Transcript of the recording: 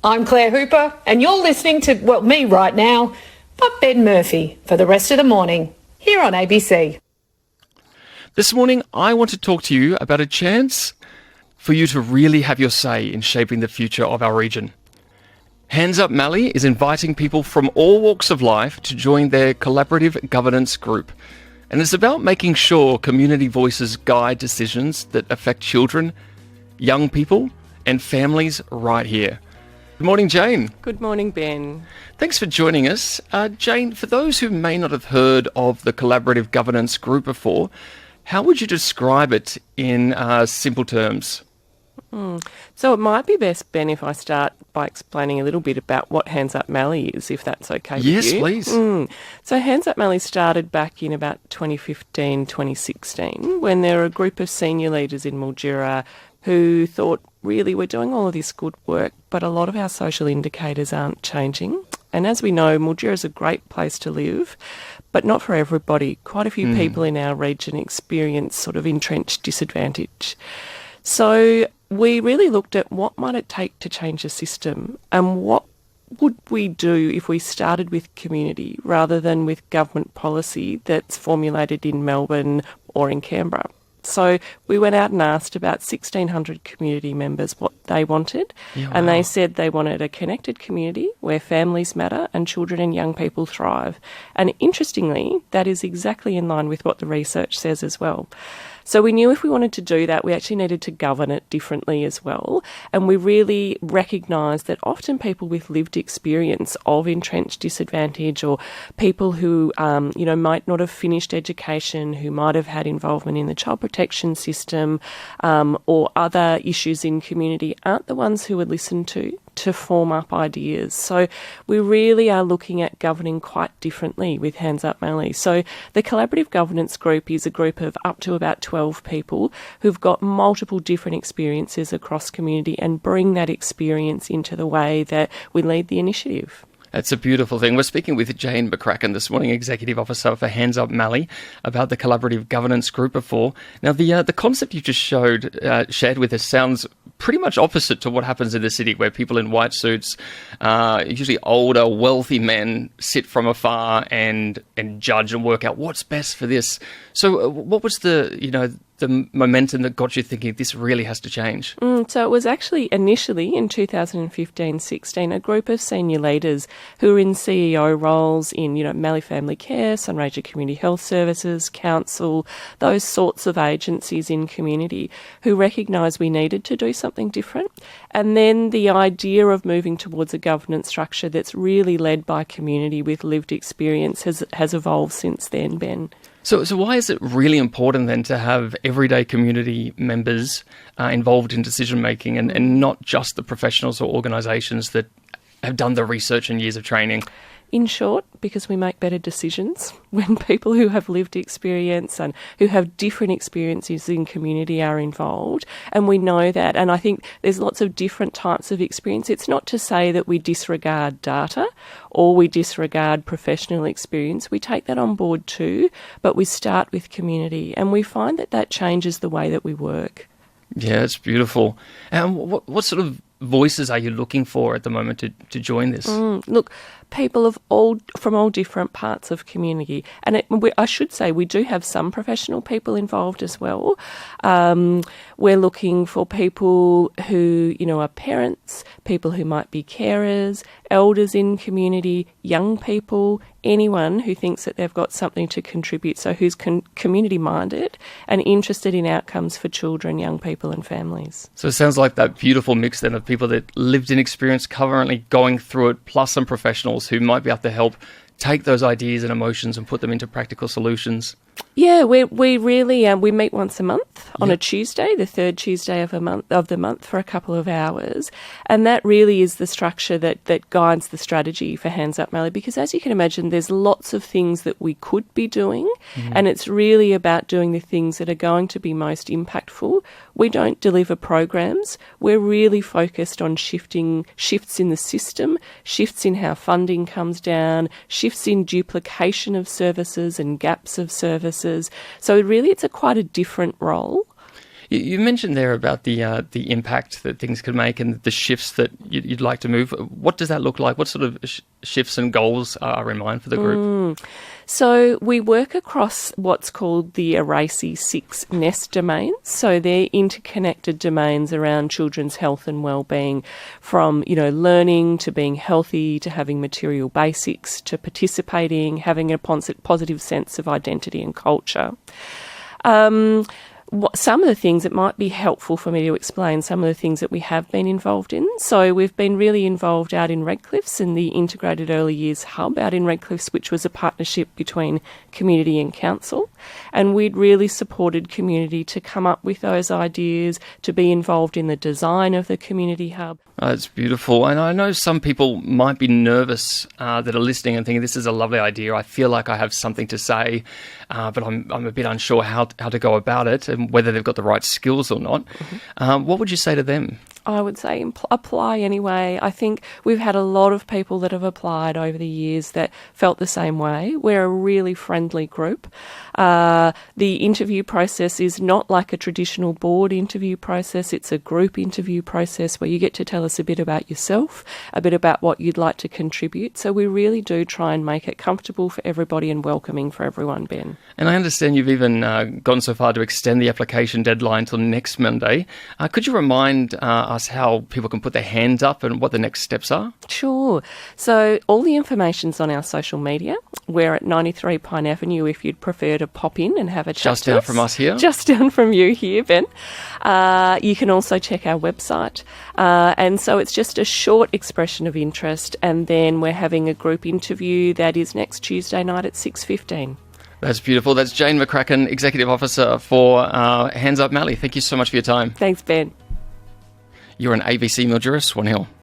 I'm Claire Hooper, and you're listening to, well, me right now, but Ben Murphy for the rest of the morning, here on ABC. This morning, I want to talk to you about a chance for you to really have your say in shaping the future of our region. Hands Up Mallee is inviting people from all walks of life to join their collaborative governance group. And it's about making sure community voices guide decisions that affect children, young people, and families right here. Good morning, Jane. Good morning, Ben. Thanks for joining us. Jane, for those who may not have heard of the collaborative governance group before, how would you describe it in simple terms? So it might be best, Ben, if I start by explaining a little bit about what Hands Up Mallee is, if that's okay with you. Yes, please. So Hands Up Mallee started back in about 2015, 2016, when there were a group of senior leaders in Mildura who thought, really, we're doing all of this good work, but a lot of our social indicators aren't changing. And as we know, Mildura is a great place to live, but not for everybody. Quite a few people in our region experience sort of entrenched disadvantage. So we really looked at what might it take to change the system and what would we do if we started with community rather than with government policy that's formulated in Melbourne or in Canberra. So we went out and asked about 1,600 community members what they wanted, and they said they wanted a connected community where families matter and children and young people thrive. And interestingly, that is exactly in line with what the research says as well. So we knew if we wanted to do that, we actually needed to govern it differently as well. And we really recognised that often people with lived experience of entrenched disadvantage or people who, might not have finished education, who might have had involvement in the child protection system or other issues in community aren't the ones who were listened to form up ideas. So we really are looking at governing quite differently with Hands Up Mallee. So the collaborative governance group is a group of up to about 12 people who've got multiple different experiences across community and bring that experience into the way that we lead the initiative. That's a beautiful thing. We're speaking with Jane McCracken this morning, Executive Officer for Hands Up Mallee, about the collaborative governance group before. Now, the concept you just shared with us sounds pretty much opposite to what happens in the city, where people in white suits, usually older, wealthy men, sit from afar and judge and work out what's best for this. So what was the momentum that got you thinking this really has to change? So it was actually initially in 2015-16 a group of senior leaders who were in CEO roles in, Mallee Family Care, Sunraysia Community Health Services, Council, those sorts of agencies in community who recognised we needed to do something different. And then the idea of moving towards a governance structure that's really led by community with lived experience has evolved since then, Ben. So why is it really important then to have everyday community members involved in decision making and not just the professionals or organisations that have done the research and years of training? In short, because we make better decisions when people who have lived experience and who have different experiences in community are involved. And we know that. And I think there's lots of different types of experience. It's not to say that we disregard data or we disregard professional experience. We take that on board too, but we start with community. And we find that changes the way that we work. Yeah, it's beautiful. And what sort of voices are you looking for at the moment to join this? Look, people from all different parts of community. And I should say we do have some professional people involved as well. We're looking for people who, are parents, people who might be carers, elders in community, young people, anyone who thinks that they've got something to contribute, so who's community-minded and interested in outcomes for children, young people and families. So it sounds like that beautiful mix then of people that lived in experience, currently going through it, plus some professionals who might be able to help take those ideas and emotions and put them into practical solutions. Yeah, we really we meet once a month on a Tuesday, the third Tuesday of the month for a couple of hours, and that really is the structure that guides the strategy for Hands Up Mallee. Because as you can imagine, there's lots of things that we could be doing, and it's really about doing the things that are going to be most impactful. We don't deliver programs. We're really focused on shifts in the system, shifts in how funding comes down, shifts in duplication of services and gaps of services. So really it's quite a different role. You mentioned there about the impact that things could make and the shifts that you'd like to move. What does that look like? What sort of shifts and goals are in mind for the group? So we work across what's called the ERACI 6 NEST domains. So they're interconnected domains around children's health and wellbeing, from, learning to being healthy to having material basics to participating, having a positive sense of identity and culture. Some of the things, it might be helpful for me to explain some of the things that we have been involved in. So we've been really involved out in Redcliffs in the Integrated Early Years Hub out in Redcliffs, which was a partnership between community and council. And we'd really supported community to come up with those ideas, to be involved in the design of the community hub. It's beautiful. And I know some people might be nervous that are listening and thinking, this is a lovely idea. I feel like I have something to say, but I'm a bit unsure how to go about it and whether they've got the right skills or not. What would you say to them? I would say apply anyway. I think we've had a lot of people that have applied over the years that felt the same way. We're a really friendly group. The interview process is not like a traditional board interview process. It's a group interview process where you get to tell us a bit about yourself, a bit about what you'd like to contribute. So we really do try and make it comfortable for everybody and welcoming for everyone, Ben. And I understand you've even gone so far to extend the application deadline till next Monday. Could you remind us how people can put their hands up and what the next steps are? Sure. So all the information's on our social media. We're at 93 Pine Avenue if you'd prefer to pop in and have a chat. Just down from us here? Just down from you here, Ben. You can also check our website. And so it's just a short expression of interest, and then we're having a group interview that is next Tuesday night at 6:15. That's beautiful. That's Jane McCracken, Executive Officer for Hands Up Mallee. Thank you so much for your time. Thanks, Ben. You're an ABC Mildura, Swan Hill.